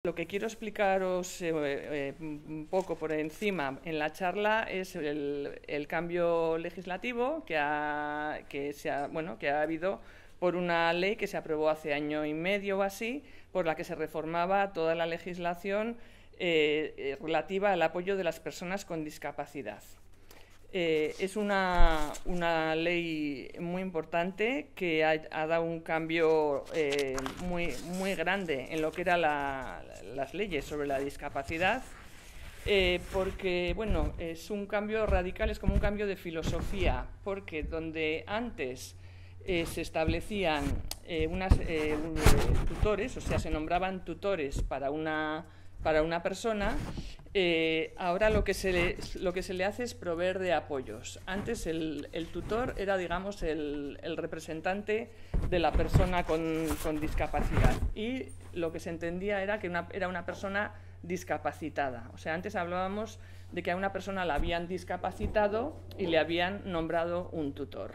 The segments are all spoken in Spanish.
Lo que quiero explicaros un poco por encima en la charla es el cambio legislativo que ha habido por una ley que se aprobó hace año y medio o así, por la que se reformaba toda la legislación relativa al apoyo de las personas con discapacidad. Es una ley muy importante que ha dado un cambio muy grande en lo que eran las leyes sobre la discapacidad, porque bueno, es un cambio radical, es como un cambio de filosofía, porque donde antes se establecían tutores, o sea, se nombraban tutores para una persona. Ahora lo que se le hace es proveer de apoyos. Antes el tutor era, digamos, el representante de la persona con discapacidad, y lo que se entendía era que era una persona discapacitada. O sea, antes hablábamos de que a una persona la habían discapacitado y le habían nombrado un tutor.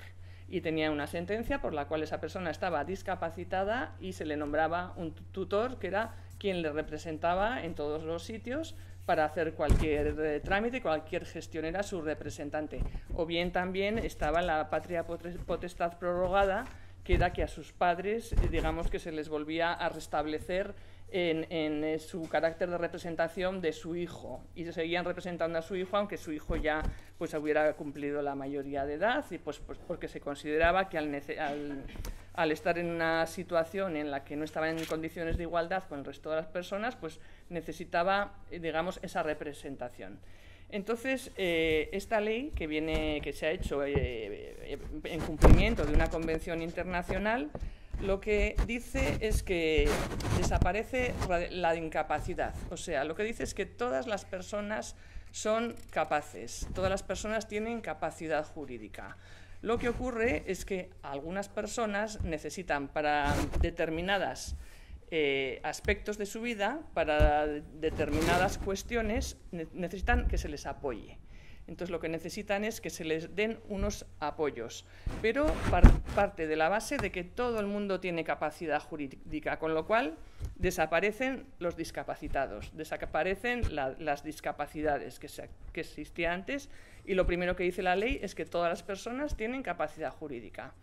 Y tenía una sentencia por la cual esa persona estaba discapacitada y se le nombraba un tutor, que era quien le representaba en todos los sitios para hacer cualquier trámite, cualquier gestión, era su representante. O bien también estaba la patria potestad prorrogada, que era que a sus padres, digamos, que se les volvía a restablecer en su carácter de representación de su hijo, y seguían representando a su hijo aunque su hijo ya pues hubiera cumplido la mayoría de edad, y pues porque se consideraba que al estar en una situación en la que no estaba en condiciones de igualdad con el resto de las personas, pues necesitaba, digamos, esa representación. Entonces, esta ley que se ha hecho en cumplimiento de una convención internacional, lo que dice es que desaparece la incapacidad. O sea, lo que dice es que todas las personas son capaces, todas las personas tienen capacidad jurídica. Lo que ocurre es que algunas personas necesitan para determinadas aspectos de su vida, para determinadas cuestiones, necesitan que se les apoye. Entonces lo que necesitan es que se les den unos apoyos, pero parte de la base de que todo el mundo tiene capacidad jurídica, con lo cual desaparecen los discapacitados, desaparecen las discapacidades que existían antes, y lo primero que dice la ley es que todas las personas tienen capacidad jurídica.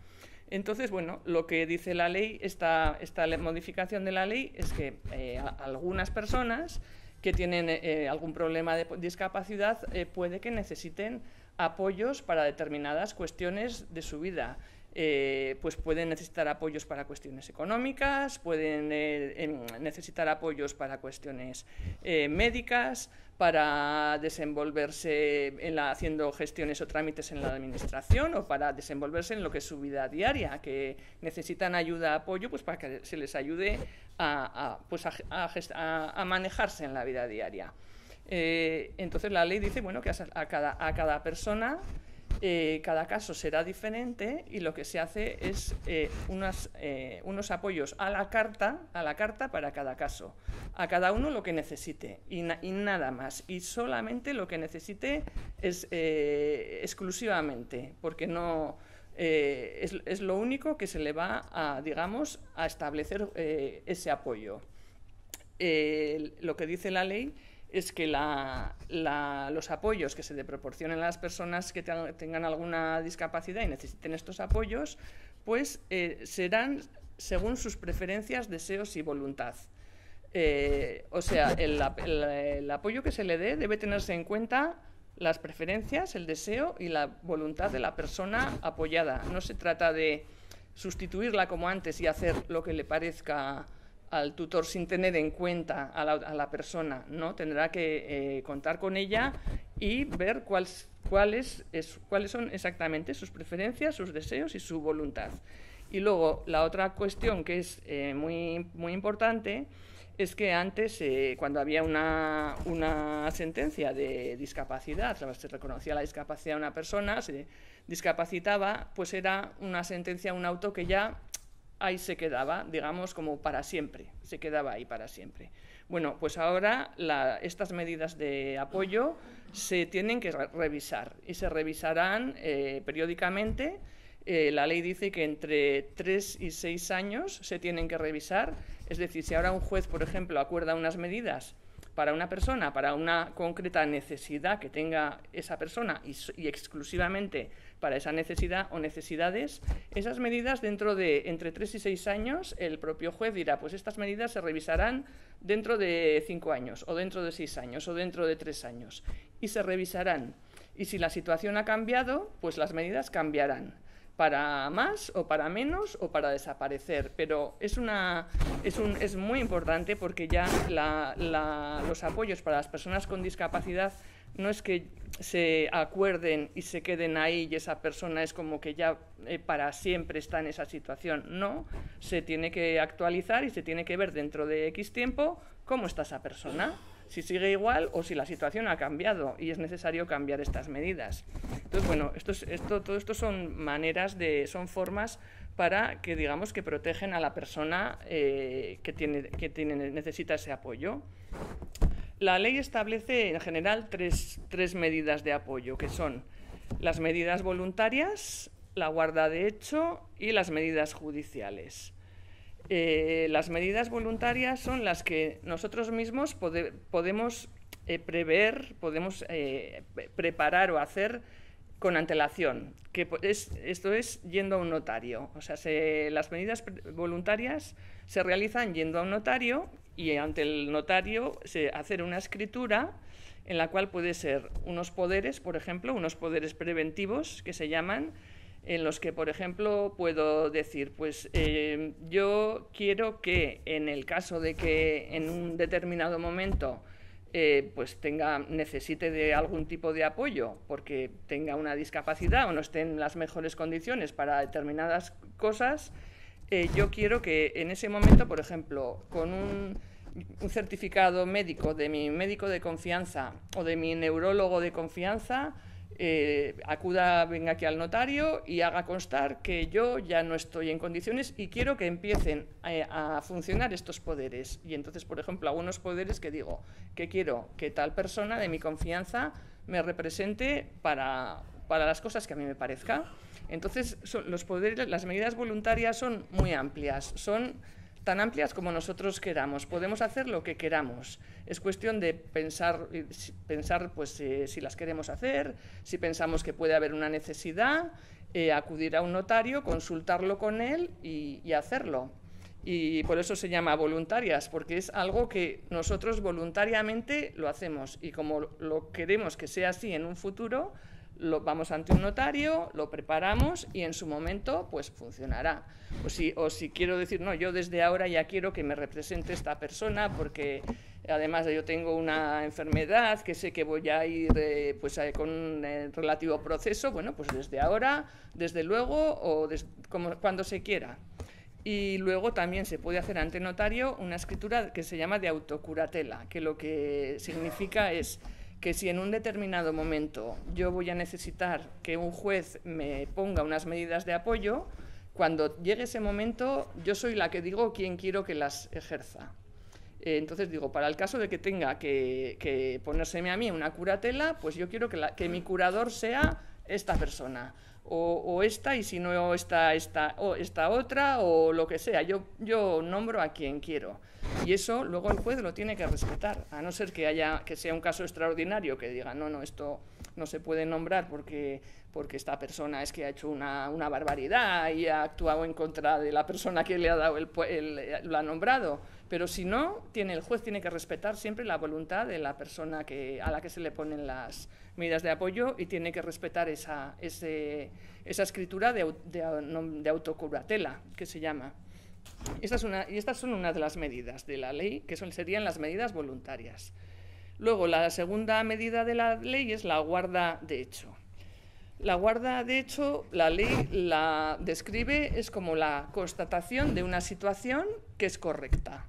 Entonces, bueno, lo que dice la ley, esta modificación de la ley, es que algunas personas que tienen algún problema de discapacidad puede que necesiten apoyos para determinadas cuestiones de su vida. Pues pueden necesitar apoyos para cuestiones económicas, pueden necesitar apoyos para cuestiones médicas, para desenvolverse haciendo gestiones o trámites en la administración, o para desenvolverse en lo que es su vida diaria, que necesitan ayuda, apoyo, pues para que se les ayude a manejarse en la vida diaria. Entonces la ley dice, bueno, que a cada persona cada caso será diferente, y lo que se hace es unos apoyos a la carta para cada caso, a cada uno lo que necesite, y nada más, y solamente lo que necesite es exclusivamente, porque no es lo único que se le va digamos, a establecer ese apoyo. Lo que dice la ley es que los apoyos que se le proporcionen a las personas que tengan alguna discapacidad y necesiten estos apoyos, pues serán según sus preferencias, deseos y voluntad. O sea, el apoyo que se le dé debe tenerse en cuenta las preferencias, el deseo y la voluntad de la persona apoyada. No se trata de sustituirla como antes y hacer lo que le parezca al tutor sin tener en cuenta a la persona, ¿no? Tendrá que contar con ella y ver cuáles son exactamente sus preferencias, sus deseos y su voluntad. Y luego la otra cuestión que es muy importante es que antes, cuando había una sentencia de discapacidad, se reconocía la discapacidad de una persona, se discapacitaba, pues era una sentencia, un auto que ya ahí se quedaba, digamos, como para siempre, se quedaba ahí para siempre. Bueno, pues ahora estas medidas de apoyo se tienen que revisar, y se revisarán periódicamente La ley dice que entre 3 y 6 años se tienen que revisar. Es decir, si ahora un juez, por ejemplo, acuerda unas medidas para una persona, para una concreta necesidad que tenga esa persona y exclusivamente para esa necesidad o necesidades, esas medidas dentro de entre 3 y 6 años, el propio juez dirá, pues estas medidas se revisarán dentro de 5 años, o dentro de 6 años, o dentro de 3 años, y se revisarán. Y si la situación ha cambiado, pues las medidas cambiarán, para más o para menos o para desaparecer, pero es muy importante porque ya los apoyos para las personas con discapacidad no es que se acuerden y se queden ahí y esa persona es como que ya para siempre está en esa situación. No, se tiene que actualizar y se tiene que ver dentro de X tiempo cómo está esa persona, si sigue igual o si la situación ha cambiado y es necesario cambiar estas medidas. Entonces, bueno, todo esto son son formas para que, digamos, que protegen a la persona que necesita ese apoyo. La ley establece, en general, tres medidas de apoyo, que son las medidas voluntarias, la guarda de hecho y las medidas judiciales. Las medidas voluntarias son las que nosotros mismos podemos prever, podemos preparar o hacer con antelación, esto es yendo a un notario. O sea, las medidas voluntarias se realizan yendo a un notario y ante el notario hacer una escritura en la cual puede ser unos poderes, por ejemplo, unos poderes preventivos que se llaman, en los que, por ejemplo, puedo decir, pues yo quiero que en el caso de que en un determinado momento pues necesite de algún tipo de apoyo porque tenga una discapacidad o no esté en las mejores condiciones para determinadas cosas, yo quiero que en ese momento, por ejemplo, con un certificado médico de mi médico de confianza o de mi neurólogo de confianza, venga aquí al notario y haga constar que yo ya no estoy en condiciones y quiero que empiecen a funcionar estos poderes. Y entonces, por ejemplo, algunos poderes que digo que quiero que tal persona de mi confianza me represente para las cosas que a mí me parezca. Entonces, las medidas voluntarias son muy amplias, son tan amplias como nosotros queramos. Podemos hacer lo que queramos. Es cuestión de pensar pues, si las queremos hacer, si pensamos que puede haber una necesidad, acudir a un notario, consultarlo con él y hacerlo. Y por eso se llama voluntarias, porque es algo que nosotros voluntariamente lo hacemos. Y como lo queremos que sea así en un futuro, vamos ante un notario, lo preparamos y en su momento pues funcionará. O si quiero decir, no, yo desde ahora ya quiero que me represente esta persona porque además yo tengo una enfermedad que sé que voy a ir con un relativo proceso, bueno, pues desde ahora, desde luego o cuando se quiera. Y luego también se puede hacer ante notario una escritura que se llama de autocuratela, que lo que significa es que si en un determinado momento yo voy a necesitar que un juez me ponga unas medidas de apoyo, cuando llegue ese momento yo soy la que digo quién quiero que las ejerza. Entonces digo, para el caso de que tenga que ponérseme a mí una curatela, pues yo quiero que mi curador sea esta persona. O esta, y si no esta otra, o lo que sea. Yo nombro a quien quiero. Y eso luego el juez lo tiene que respetar, a no ser que sea un caso extraordinario, que diga, no, esto no se puede nombrar porque esta persona es que ha hecho una barbaridad y ha actuado en contra de la persona que le ha dado lo ha nombrado. Pero si no, el juez tiene que respetar siempre la voluntad de la persona a la que se le ponen las medidas de apoyo y tiene que respetar esa escritura de autocuratela, que se llama. Estas son unas de las medidas de la ley, que serían las medidas voluntarias. Luego, la segunda medida de la ley es la guarda de hecho. La guarda de hecho, la ley la describe, es como la constatación de una situación que es correcta.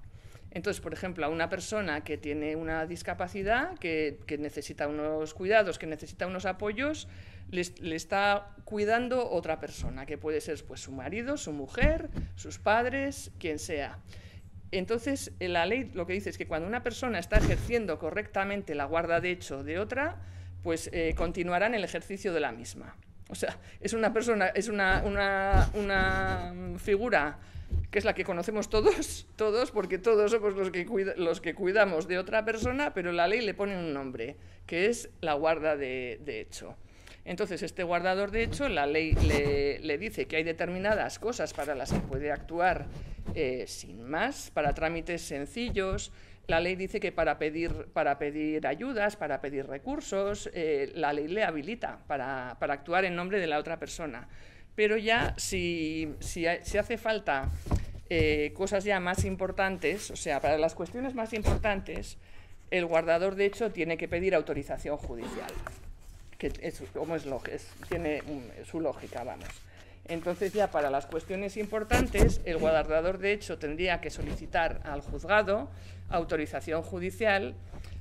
Entonces, por ejemplo, a una persona que tiene una discapacidad, que necesita unos cuidados, que necesita unos apoyos, le está cuidando otra persona, que puede ser pues, su marido, su mujer, sus padres, quien sea. Entonces, la ley lo que dice es que cuando una persona está ejerciendo correctamente la guarda de hecho de otra, pues continuará en el ejercicio de la misma. O sea, es una persona, es una figura que es la que conocemos todos, porque todos somos los que cuidamos de otra persona, pero la ley le pone un nombre, que es la guarda de hecho. Entonces, este guardador de hecho, la ley le dice que hay determinadas cosas para las que puede actuar sin más, para trámites sencillos. La ley dice que para pedir ayudas, para pedir recursos, la ley le habilita para actuar en nombre de la otra persona. Pero ya si hace falta cosas ya más importantes, o sea, para las cuestiones más importantes, el guardador de hecho tiene que pedir autorización judicial, que tiene su lógica, vamos. Entonces ya para las cuestiones importantes, el guardador de hecho tendría que solicitar al juzgado autorización judicial,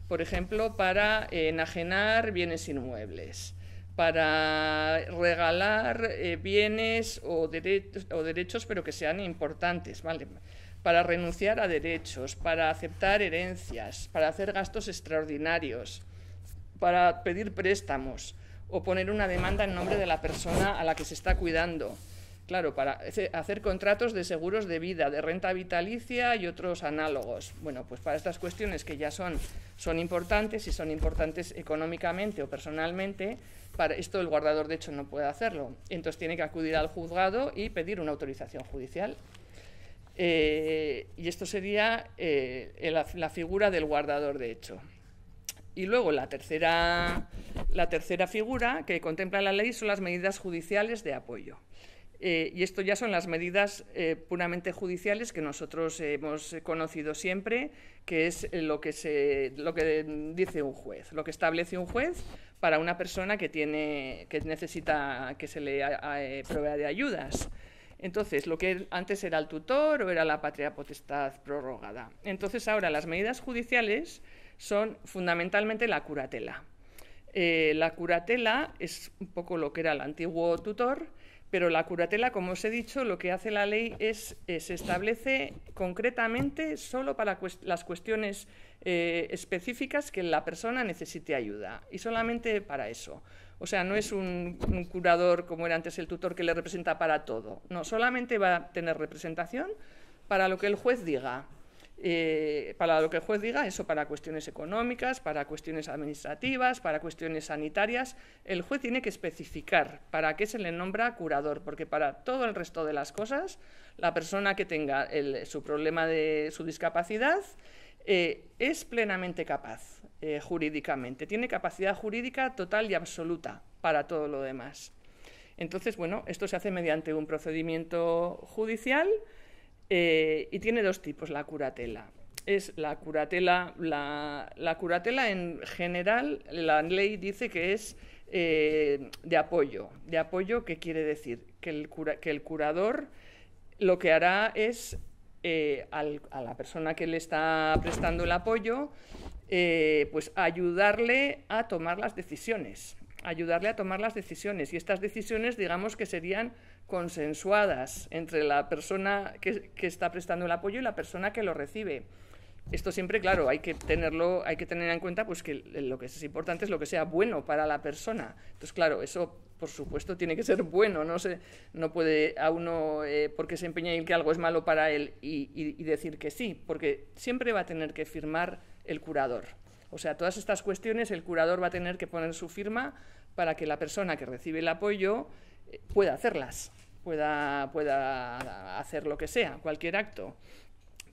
por ejemplo, para enajenar bienes inmuebles, para regalar bienes o derechos pero que sean importantes, ¿vale? Para renunciar a derechos, para aceptar herencias, para hacer gastos extraordinarios, para pedir préstamos o poner una demanda en nombre de la persona a la que se está cuidando. Claro, para hacer contratos de seguros de vida, de renta vitalicia y otros análogos. Bueno, pues para estas cuestiones que ya son importantes y son importantes económicamente o personalmente, para esto el guardador de hecho no puede hacerlo. Entonces tiene que acudir al juzgado y pedir una autorización judicial. Y esto sería la figura del guardador de hecho. Y luego la tercera figura que contempla la ley son las medidas judiciales de apoyo. Y esto ya son las medidas puramente judiciales que nosotros hemos conocido siempre, que es lo que dice un juez, lo que establece un juez para una persona que necesita que se le provea de ayudas. Entonces, lo que antes era el tutor o era la patria potestad prorrogada. Entonces, ahora las medidas judiciales son fundamentalmente la curatela. La curatela es un poco lo que era el antiguo tutor, pero la curatela, como os he dicho, lo que hace la ley se establece concretamente solo para las cuestiones específicas que la persona necesite ayuda, y solamente para eso. O sea, no es un curador como era antes el tutor que le representa para todo. No, solamente va a tener representación para lo que el juez diga. Eso para cuestiones económicas, para cuestiones administrativas, para cuestiones sanitarias. El juez tiene que especificar para qué se le nombra curador, porque para todo el resto de las cosas, la persona que tenga su problema de su discapacidad es plenamente capaz jurídicamente, tiene capacidad jurídica total y absoluta para todo lo demás. Entonces, bueno, esto se hace mediante un procedimiento judicial. Y tiene dos tipos la curatela. Es la curatela en general, la ley dice que es de apoyo. ¿De apoyo qué quiere decir? Que el curador lo que hará es a la persona que le está prestando el apoyo, pues ayudarle a tomar las decisiones. Y estas decisiones, digamos que serían consensuadas entre la persona que está prestando el apoyo y la persona que lo recibe. Esto siempre, claro, hay que tener en cuenta pues que lo que es importante es lo que sea bueno para la persona. Entonces, claro, eso por supuesto tiene que ser bueno, no puede a uno porque se empeña en que algo es malo para él y decir que sí, porque siempre va a tener que firmar el curador. O sea, todas estas cuestiones el curador va a tener que poner su firma para que la persona que recibe el apoyo pueda hacerlas, pueda hacer lo que sea, cualquier acto.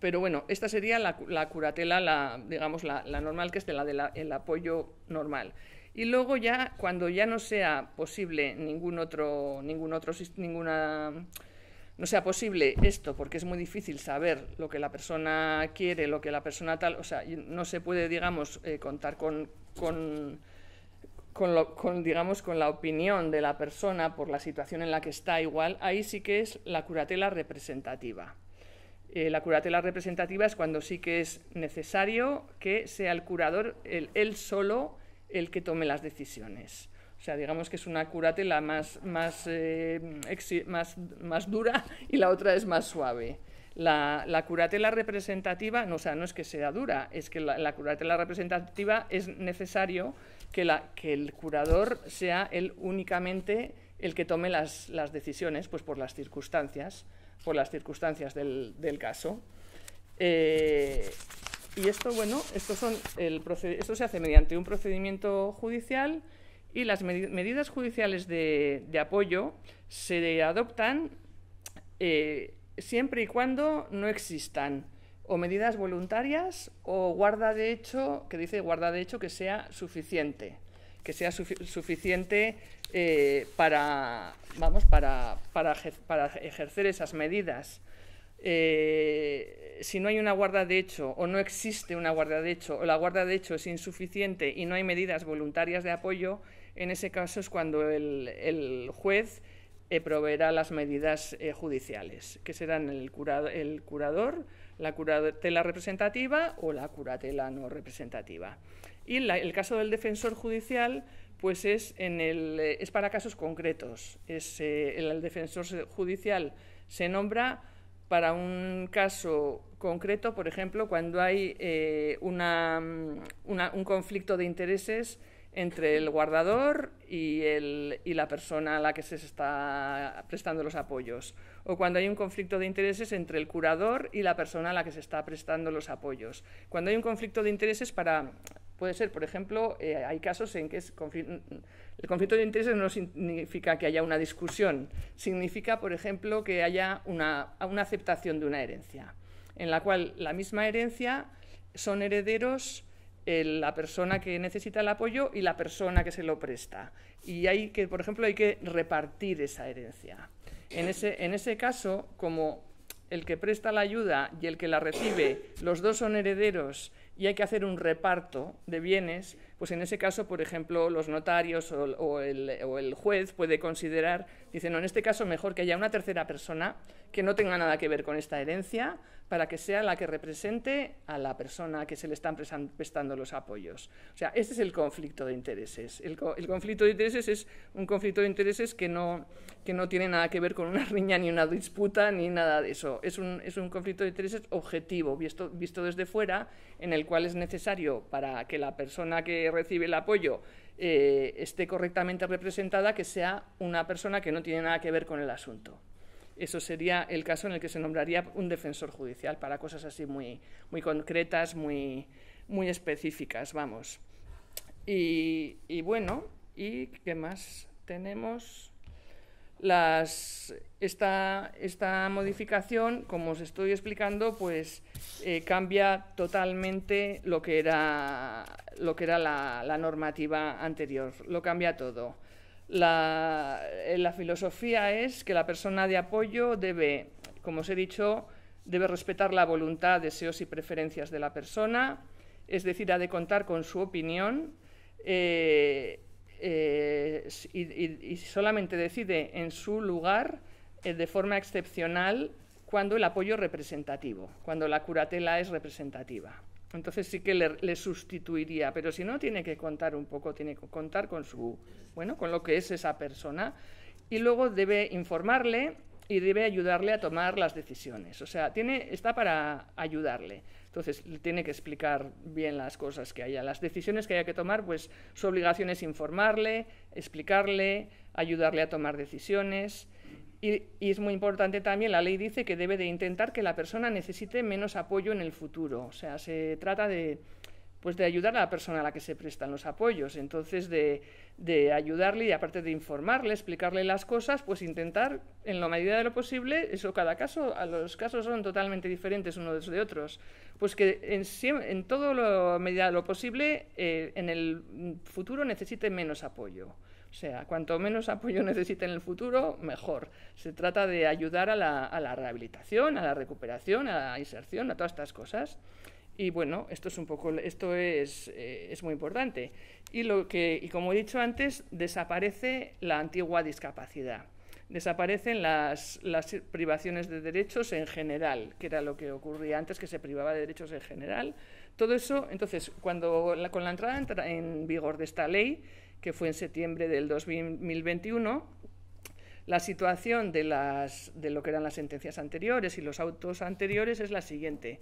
Pero bueno, esta sería la curatela, digamos, la normal, que es el apoyo normal. Y luego ya, cuando ya no sea posible no sea posible esto, porque es muy difícil saber lo que la persona quiere, lo que la persona tal, o sea, no se puede, digamos, contar con la opinión de la persona por la situación en la que está igual, ahí sí que es la curatela representativa. La curatela representativa es cuando sí que es necesario que sea el curador, él solo, el que tome las decisiones. O sea, digamos que es una curatela más dura y la otra es más suave. La curatela representativa, no es que sea dura, es que la curatela representativa es necesario que el curador sea él únicamente el que tome las decisiones, pues por las circunstancias del caso. Y esto, bueno, esto se hace mediante un procedimiento judicial, y las medidas judiciales de apoyo se adoptan siempre y cuando no existan o medidas voluntarias o guarda de hecho, que dice guarda de hecho que sea suficiente, para ejercer esas medidas. Si no hay una guarda de hecho o no existe una guarda de hecho o la guarda de hecho es insuficiente y no hay medidas voluntarias de apoyo, en ese caso es cuando el juez proveerá las medidas judiciales, que serán el curador, la curatela representativa o la curatela no representativa. Y el caso del defensor judicial pues es para casos concretos. El defensor judicial se nombra para un caso concreto, por ejemplo, cuando hay un conflicto de intereses entre el guardador y la persona a la que se está prestando los apoyos, o cuando hay un conflicto de intereses entre el curador y la persona a la que se está prestando los apoyos. Cuando hay un conflicto de intereses puede ser, por ejemplo, hay casos en que el conflicto de intereses no significa que haya una discusión, significa, por ejemplo, que haya una aceptación de una herencia, en la cual la misma herencia son herederos la persona que necesita el apoyo y la persona que se lo presta. Y por ejemplo, hay que repartir esa herencia. En ese caso, como el que presta la ayuda y el que la recibe, los dos son herederos y hay que hacer un reparto de bienes, pues en ese caso, por ejemplo, los notarios o el juez puede considerar, dice, no, en este caso mejor que haya una tercera persona que no tenga nada que ver con esta herencia, para que sea la que represente a la persona que se le están prestando los apoyos. O sea, este es el conflicto de intereses. El conflicto de intereses es un conflicto de intereses que no tiene nada que ver con una riña, ni una disputa, ni nada de eso. Es un conflicto de intereses objetivo, visto desde fuera, en el cual es necesario, para que la persona que recibe el apoyo esté correctamente representada, que sea una persona que no tiene nada que ver con el asunto. Eso sería el caso en el que se nombraría un defensor judicial para cosas así muy concretas, muy específicas, vamos. Y bueno, ¿y qué más tenemos? Esta modificación, como os estoy explicando, pues cambia totalmente lo que era la normativa anterior, lo cambia todo. La filosofía es que la persona de apoyo debe, como os he dicho, debe respetar la voluntad, deseos y preferencias de la persona, es decir, ha de contar con su opinión y solamente decide en su lugar de forma excepcional cuando el apoyo es representativo, cuando la curatela es representativa. Entonces sí que le sustituiría, pero si no, tiene que contar un poco, tiene que contar con con lo que es esa persona, y luego debe informarle y debe ayudarle a tomar las decisiones. O sea, está para ayudarle. Entonces, tiene que explicar bien las cosas que haya, las decisiones que haya que tomar, pues su obligación es informarle, explicarle, ayudarle a tomar decisiones. Y es muy importante también, la ley dice que debe de intentar que la persona necesite menos apoyo en el futuro. O sea, se trata de ayudar a la persona a la que se prestan los apoyos. Entonces, de ayudarle y aparte de informarle, explicarle las cosas, pues intentar, en la medida de lo posible, los casos son totalmente diferentes unos de otros, pues que en todo la medida de lo posible, en el futuro necesite menos apoyo. O sea, cuanto menos apoyo necesite en el futuro, mejor. Se trata de ayudar a la rehabilitación, a la recuperación, a la inserción, a todas estas cosas. Y bueno, esto es muy importante. Y como he dicho antes, desaparece la antigua discapacidad. Desaparecen las privaciones de derechos en general, que era lo que ocurría antes, que se privaba de derechos en general. Todo eso, entonces, con la entrada en vigor de esta ley, que fue en septiembre del 2021, la situación de lo que eran las sentencias anteriores y los autos anteriores es la siguiente.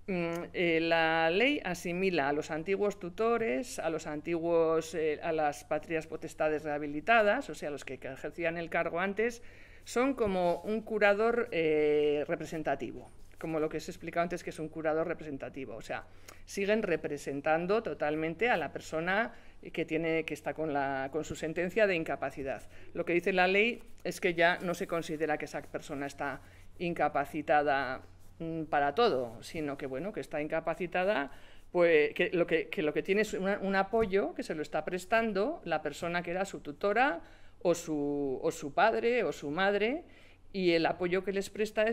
la ley asimila a los antiguos tutores, a las patrias potestades rehabilitadas, o sea, los que ejercían el cargo antes, son como un curador representativo, como lo que os he explicado antes, que es un curador representativo. O sea, siguen representando totalmente a la persona que está con su sentencia de incapacidad. Lo que dice la ley es que ya no se considera que esa persona está incapacitada para todo, sino que, bueno, que está incapacitada, pues que lo que tiene es un apoyo que se lo está prestando la persona que era su tutora o su padre o su madre, y el apoyo que les presta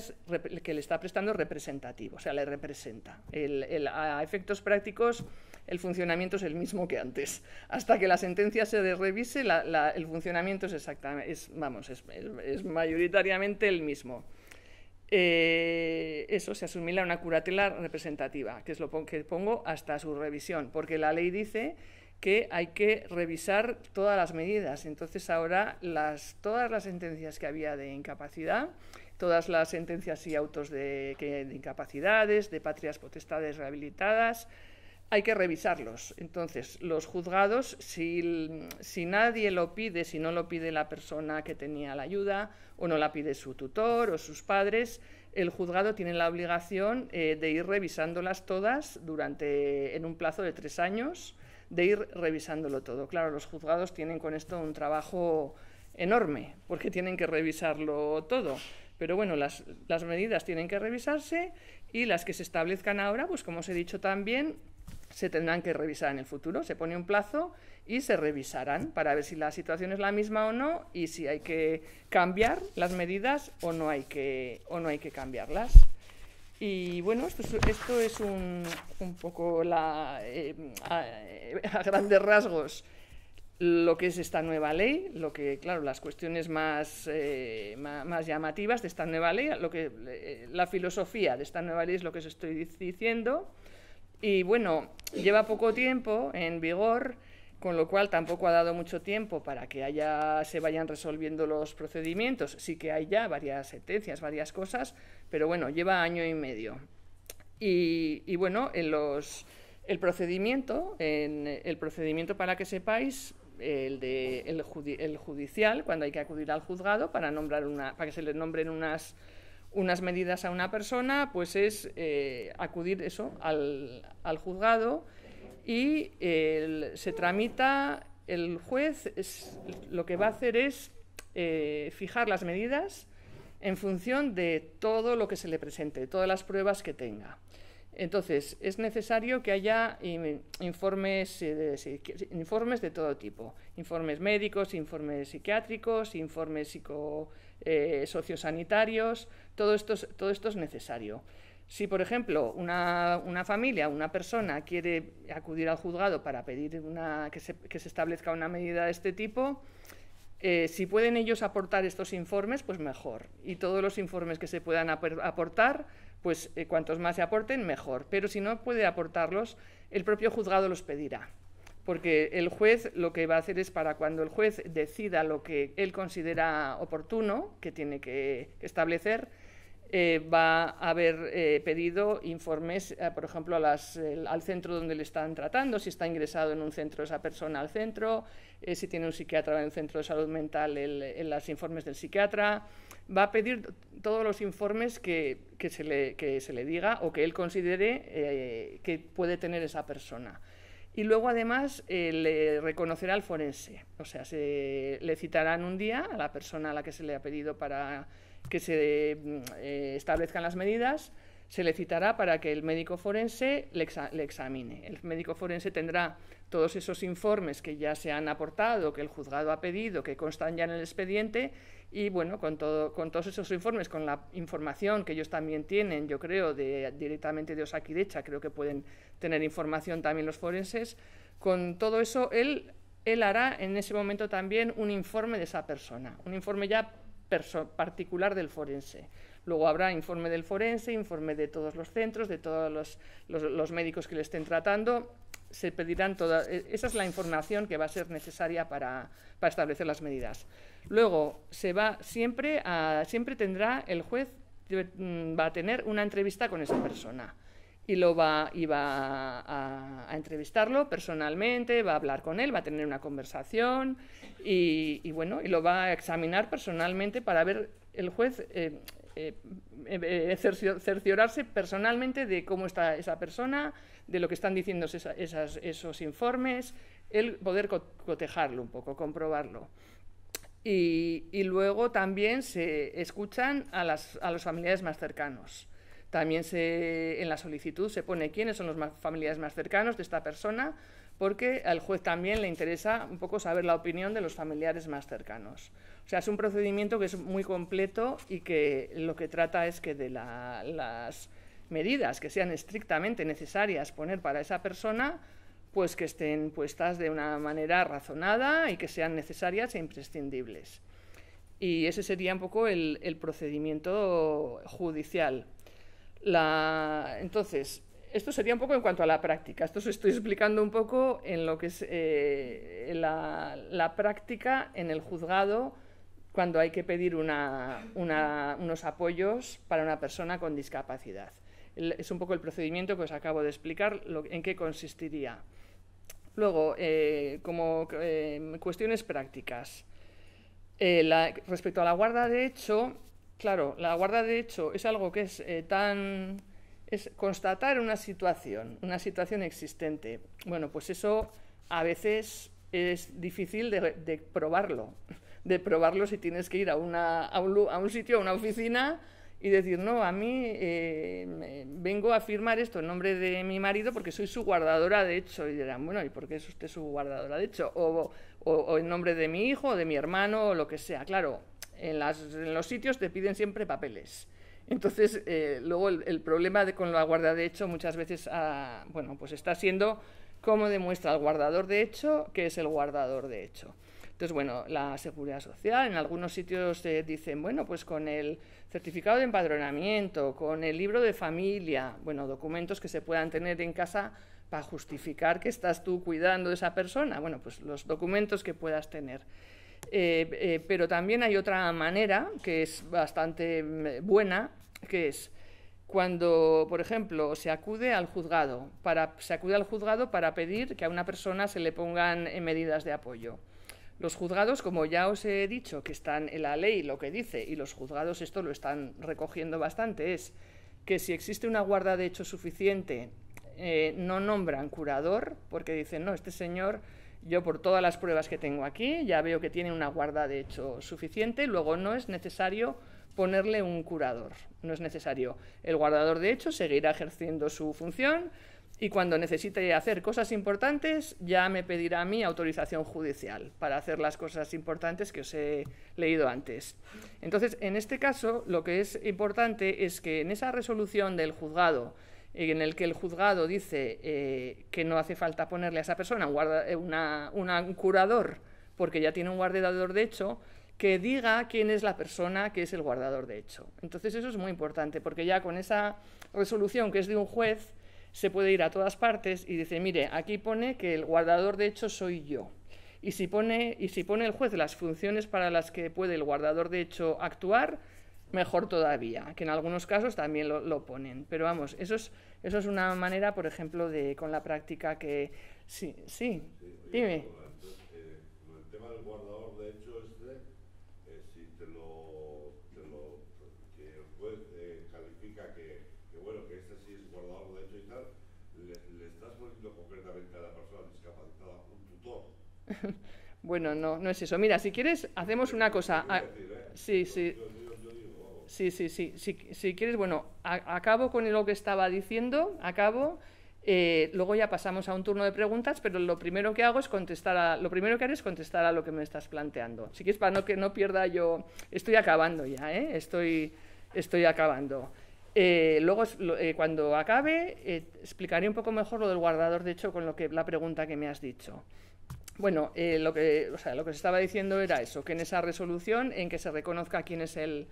que le está prestando es representativo, o sea, le representa. A efectos prácticos, el funcionamiento es el mismo que antes. Hasta que la sentencia se revise, el funcionamiento es mayoritariamente el mismo. Eso, se asimila una curatela representativa, que es lo que pongo hasta su revisión, porque la ley dice que hay que revisar todas las medidas. Entonces ahora todas las sentencias que había de incapacidad, todas las sentencias y autos de incapacidades, de patrias potestades rehabilitadas, hay que revisarlos. Entonces, los juzgados, si nadie lo pide, si no lo pide la persona que tenía la ayuda, o no la pide su tutor o sus padres, el juzgado tiene la obligación de ir revisándolas todas en un plazo de 3 años, de ir revisándolo todo. Claro, los juzgados tienen con esto un trabajo enorme, porque tienen que revisarlo todo. Pero bueno, las medidas tienen que revisarse, y las que se establezcan ahora, pues como os he dicho también, se tendrán que revisar en el futuro. Se pone un plazo y se revisarán para ver si la situación es la misma o no, y si hay que cambiar las medidas o no hay que cambiarlas. Y bueno, esto es un poco a grandes rasgos lo que es esta nueva ley, claro, las cuestiones más llamativas de esta nueva ley, la filosofía de esta nueva ley es lo que os estoy diciendo. Y bueno, lleva poco tiempo en vigor, con lo cual tampoco ha dado mucho tiempo para que se vayan resolviendo los procedimientos. Sí que hay ya varias sentencias, varias cosas, pero bueno, lleva 1 año y medio. Y bueno, el procedimiento para que sepáis, el judicial, cuando hay que acudir al juzgado para que se le nombren unas medidas a una persona, pues es acudir al juzgado, y se tramita. El juez lo que va a hacer es fijar las medidas en función de todo lo que se le presente, de todas las pruebas que tenga. Entonces, es necesario que haya informes de todo tipo: informes médicos, informes psiquiátricos, informes sociosanitarios. Todo esto es necesario. Si, por ejemplo, una familia, una persona quiere acudir al juzgado para pedir que se establezca una medida de este tipo, si pueden ellos aportar estos informes, pues mejor. Y todos los informes que se puedan aportar, pues cuantos más se aporten, mejor. Pero si no puede aportarlos, el propio juzgado los pedirá. Porque el juez lo que va a hacer es, para cuando el juez decida lo que él considera oportuno, que tiene que establecer, va a haber pedido informes, por ejemplo, al centro donde le están tratando, si está ingresado en un centro esa persona al centro, si tiene un psiquiatra en el centro de salud mental, los informes del psiquiatra. Va a pedir todos los informes que se le diga o que él considere que puede tener esa persona. Y luego, además, le reconocerá al forense. O sea, le citarán un día a la persona a la que se le ha pedido para que se establezcan las medidas, se le citará para que el médico forense le examine. El médico forense tendrá todos esos informes que ya se han aportado, que el juzgado ha pedido, que constan ya en el expediente, y bueno, con todos esos informes, con la información que ellos también tienen, yo creo, directamente de Osakidetza, creo que pueden tener información también los forenses. Con todo eso, él hará en ese momento también un informe de esa persona, un informe ya particular del forense. Luego habrá informe del forense, informe de todos los centros, de todos los médicos que le estén tratando. Se pedirán esa es la información que va a ser necesaria para establecer las medidas. Luego, siempre tendrá el juez, va a tener una entrevista con esa persona. y va a entrevistarlo personalmente, va a hablar con él, va a tener una conversación bueno, y lo va a examinar personalmente para ver el juez, cerciorarse personalmente de cómo está esa persona, de lo que están diciendo esos informes, el poder cotejarlo un poco, comprobarlo. Y luego también se escuchan a los familiares más cercanos. También en la solicitud se pone quiénes son los familiares más cercanos de esta persona, porque al juez también le interesa un poco saber la opinión de los familiares más cercanos. O sea, es un procedimiento que es muy completo y que lo que trata es que de las medidas que sean estrictamente necesarias poner para esa persona, pues que estén puestas de una manera razonada y que sean necesarias e imprescindibles. Y ese sería un poco el procedimiento judicial. Entonces, esto sería un poco en cuanto a la práctica. Esto os estoy explicando un poco en lo que es la práctica en el juzgado cuando hay que pedir unos apoyos para una persona con discapacidad. Es un poco el procedimiento que os acabo de explicar, en qué consistiría. Luego, como cuestiones prácticas. Respecto a la guarda de hecho, claro, la guarda de hecho es algo que es constatar una situación existente. Bueno, pues eso a veces es difícil de probarlo si tienes que ir a un sitio, a una oficina y decir, no, a mí vengo a firmar esto en nombre de mi marido porque soy su guardadora de hecho. Y dirán, bueno, ¿y por qué es usted su guardadora de hecho? O en nombre de mi hijo, o de mi hermano, o lo que sea. Claro, en los sitios te piden siempre papeles. Entonces, luego el problema con la guarda de hecho muchas veces bueno, pues está siendo cómo demuestra el guardador de hecho que es el guardador de hecho. Entonces, bueno, la Seguridad Social, en algunos sitios dicen, bueno, pues con el certificado de empadronamiento, con el libro de familia, bueno, documentos que se puedan tener en casa para justificar que estás tú cuidando de esa persona, bueno, pues los documentos que puedas tener. Pero también hay otra manera que es bastante buena, que es cuando, por ejemplo, se acude al juzgado para pedir que a una persona se le pongan medidas de apoyo. Los juzgados, como ya os he dicho, que están en la ley lo que dice, y los juzgados esto lo están recogiendo bastante, es que si existe una guarda de hecho suficiente, no nombran curador, porque dicen, no, este señor, yo por todas las pruebas que tengo aquí, ya veo que tiene una guarda de hecho suficiente, luego no es necesario ponerle un curador, no es necesario. El guardador de hecho seguirá ejerciendo su función, y cuando necesite hacer cosas importantes ya me pedirá a mí autorización judicial para hacer las cosas importantes que os he leído antes. Entonces, en este caso, lo que es importante es que en esa resolución del juzgado, en el que el juzgado dice que no hace falta ponerle a esa persona un curador porque ya tiene un guardador de hecho, que diga quién es la persona que es el guardador de hecho. Entonces, eso es muy importante, porque ya con esa resolución que es de un juez, se puede ir a todas partes y dice, mire, aquí pone que el guardador de hecho soy yo. Y si pone el juez las funciones para las que puede el guardador de hecho actuar, mejor todavía, que en algunos casos también lo ponen. Pero vamos, eso es una manera, por ejemplo, con la práctica que... Sí, dime. Con el tema del guardador de hecho, si que el juez califica que bueno, que este sí es guardador de hecho y tal, le estás poniendo concretamente a la persona discapacitada un tutor. Bueno, no es eso. Mira, si quieres, hacemos una cosa. Sí. Si quieres, bueno, acabo con lo que estaba diciendo, luego ya pasamos a un turno de preguntas, pero lo primero que hago es contestar a lo que me estás planteando. Si quieres, para que no pierda yo... Estoy acabando ya, Estoy acabando. Luego, cuando acabe, explicaré un poco mejor lo del guardador, de hecho, con la pregunta que me has dicho. Bueno, lo que se estaba diciendo era eso, que en esa resolución, en que se reconozca quién es el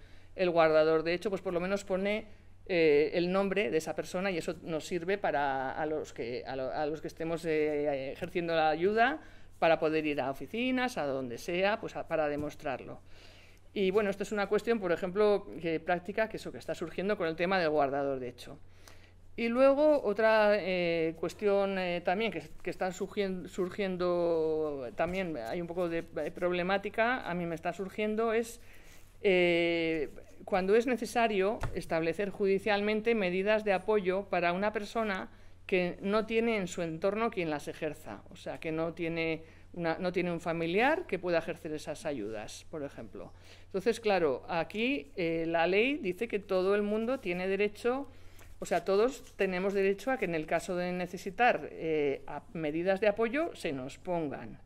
guardador de hecho, pues por lo menos pone el nombre de esa persona, y eso nos sirve para a los que estemos ejerciendo la ayuda, para poder ir a oficinas, a donde sea, pues para demostrarlo. Y bueno, esto es una cuestión, por ejemplo, práctica, que está surgiendo con el tema del guardador de hecho. Y luego otra cuestión también que está surgiendo, también hay un poco de problemática, a mí me está surgiendo, es cuando es necesario establecer judicialmente medidas de apoyo para una persona que no tiene en su entorno quien las ejerza, o sea, que no tiene un familiar que pueda ejercer esas ayudas, por ejemplo. Entonces, claro, aquí la ley dice que todo el mundo tiene derecho, o sea, todos tenemos derecho a que en el caso de necesitar medidas de apoyo se nos pongan.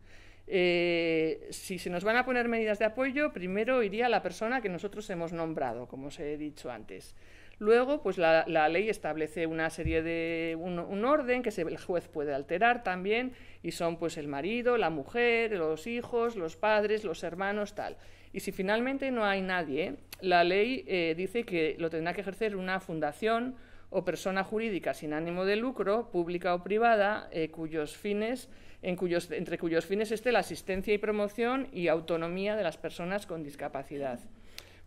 Si se nos van a poner medidas de apoyo, primero iría la persona que nosotros hemos nombrado, como os he dicho antes. Luego, pues la ley establece una serie de un orden que el juez puede alterar también, y son pues el marido, la mujer, los hijos, los padres, los hermanos, tal. Y si finalmente no hay nadie, la ley dice que lo tendrá que ejercer una fundación o persona jurídica sin ánimo de lucro, pública o privada, entre cuyos fines esté la asistencia y promoción y autonomía de las personas con discapacidad.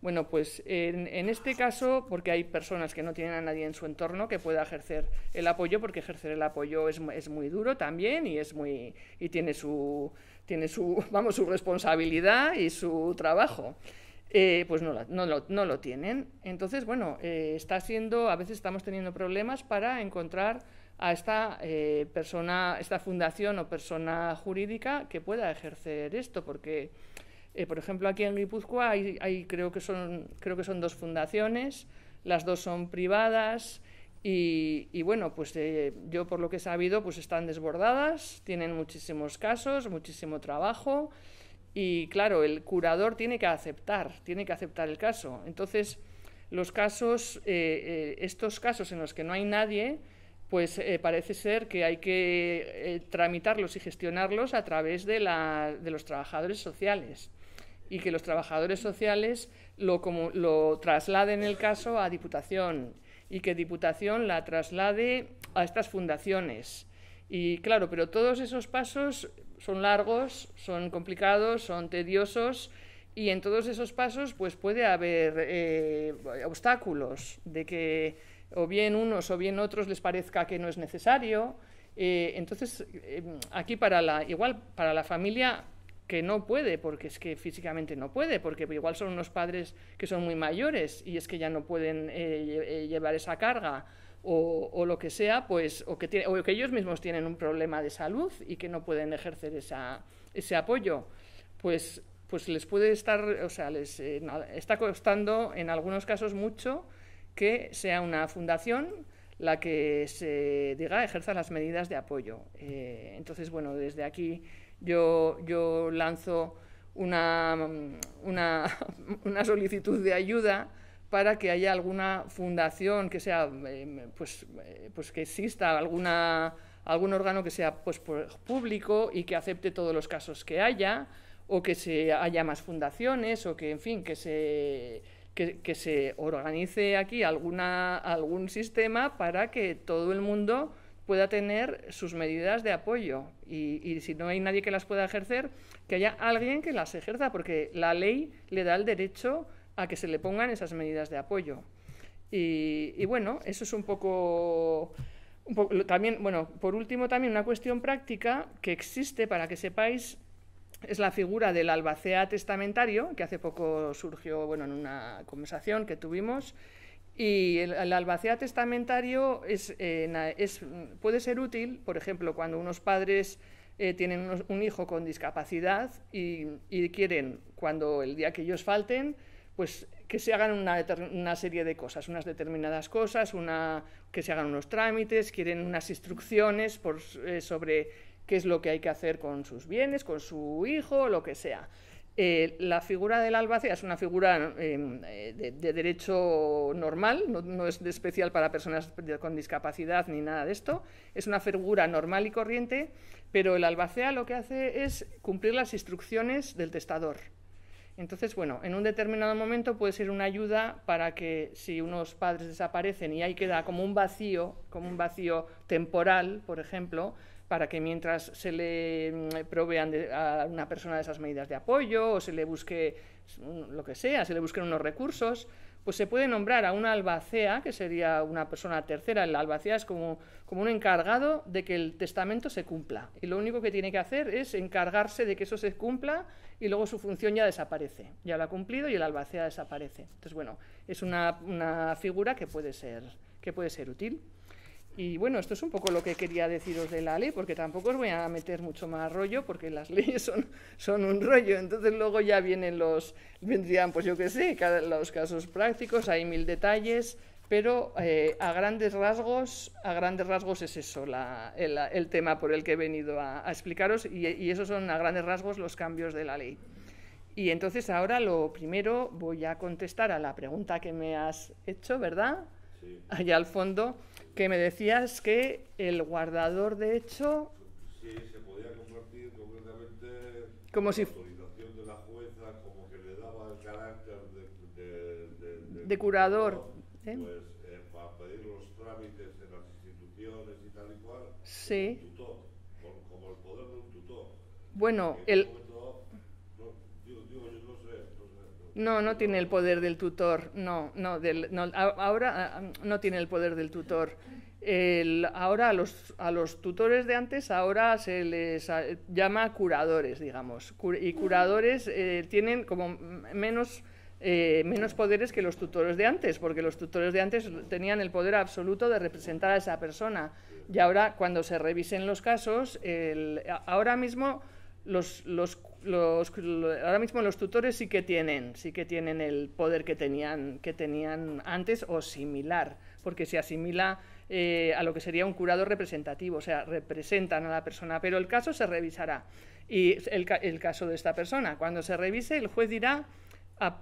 Bueno, pues en este caso, porque hay personas que no tienen a nadie en su entorno que pueda ejercer el apoyo, porque ejercer el apoyo es muy duro también y tiene su responsabilidad y su trabajo. Pues no lo tienen. Entonces, bueno, a veces estamos teniendo problemas para encontrar a esta fundación o persona jurídica que pueda ejercer esto, porque por ejemplo, aquí en Guipúzcoa creo que son 2 fundaciones, las 2 son privadas y bueno, pues yo por lo que he sabido pues están desbordadas, tienen muchísimos casos, muchísimo trabajo y claro, el curador tiene que aceptar el caso. Entonces, estos casos en los que no hay nadie, pues parece ser que hay que tramitarlos y gestionarlos a través de los trabajadores sociales y que los trabajadores sociales lo trasladen el caso a Diputación y que Diputación la traslade a estas fundaciones. Y claro, pero todos esos pasos son largos, son complicados, son tediosos y en todos esos pasos pues puede haber obstáculos de que o bien unos o bien otros les parezca que no es necesario. Entonces, aquí para la familia que no puede, porque es que físicamente no puede, porque igual son unos padres que son muy mayores y es que ya no pueden llevar esa carga o lo que sea, pues o que ellos mismos tienen un problema de salud y que no pueden ejercer ese apoyo, pues les puede estar, o sea, les está costando en algunos casos mucho que sea una fundación la que ejerza las medidas de apoyo. Entonces, bueno, desde aquí yo lanzo una solicitud de ayuda para que haya alguna fundación que sea, pues que exista algún órgano que sea pues público y que acepte todos los casos que haya, o que haya más fundaciones, o que, en fin, que se organice aquí algún sistema para que todo el mundo pueda tener sus medidas de apoyo y si no hay nadie que las pueda ejercer, que haya alguien que las ejerza, porque la ley le da el derecho a que se le pongan esas medidas de apoyo. Y bueno, eso es un poco también, bueno, por último también una cuestión práctica que existe, para que sepáis, es la figura del albacea testamentario, que hace poco surgió, bueno, en una conversación que tuvimos. Y el albacea testamentario puede ser útil, por ejemplo, cuando unos padres tienen un hijo con discapacidad y quieren, cuando el día que ellos falten, pues que se hagan una serie de cosas, unas determinadas cosas, que se hagan unos trámites, quieren unas instrucciones sobre qué es lo que hay que hacer con sus bienes, con su hijo, lo que sea. La figura del albacea es una figura de derecho normal, no es especial para personas con discapacidad ni nada de esto, es una figura normal y corriente, pero el albacea lo que hace es cumplir las instrucciones del testador. Entonces, bueno, en un determinado momento puede ser una ayuda para que, si unos padres desaparecen y ahí queda como un vacío temporal, por ejemplo, para que mientras se le provean a una persona de esas medidas de apoyo o se le busque lo que sea, se le busquen unos recursos, pues se puede nombrar a una albacea, que sería una persona tercera. La albacea es como un encargado de que el testamento se cumpla. Y lo único que tiene que hacer es encargarse de que eso se cumpla y luego su función ya desaparece. Ya lo ha cumplido y el albacea desaparece. Entonces, bueno, es una figura que puede ser útil. Y bueno, esto es un poco lo que quería deciros de la ley, porque tampoco os voy a meter mucho más rollo, porque las leyes son un rollo. Entonces luego ya vendrían, pues yo qué sé, los casos prácticos, hay 1000 detalles, pero a grandes rasgos es eso el tema por el que he venido a explicaros, y esos son a grandes rasgos los cambios de la ley. Y entonces ahora lo primero voy a contestar a la pregunta que me has hecho, ¿verdad? Sí. Allá al fondo, que me decías que el guardador de hecho... Sí, se podía convertir completamente como si... la autorización de la jueza, como que le daba el carácter de curador. Pues para pedir los trámites en las instituciones y tal y cual, sí. Un tutor, como el poder de un tutor. Bueno, No tiene el poder del tutor, ahora no tiene el poder del tutor. Ahora a los tutores de antes ahora se les llama curadores, digamos, y curadores tienen como menos poderes que los tutores de antes, porque los tutores de antes tenían el poder absoluto de representar a esa persona. Y ahora, cuando se revisen los casos, ahora mismo los tutores sí que tienen el poder que tenían antes o similar, porque se asimila a lo que sería un curador representativo, o sea, representan a la persona, pero el caso se revisará. Y el caso de esta persona, cuando se revise, el juez dirá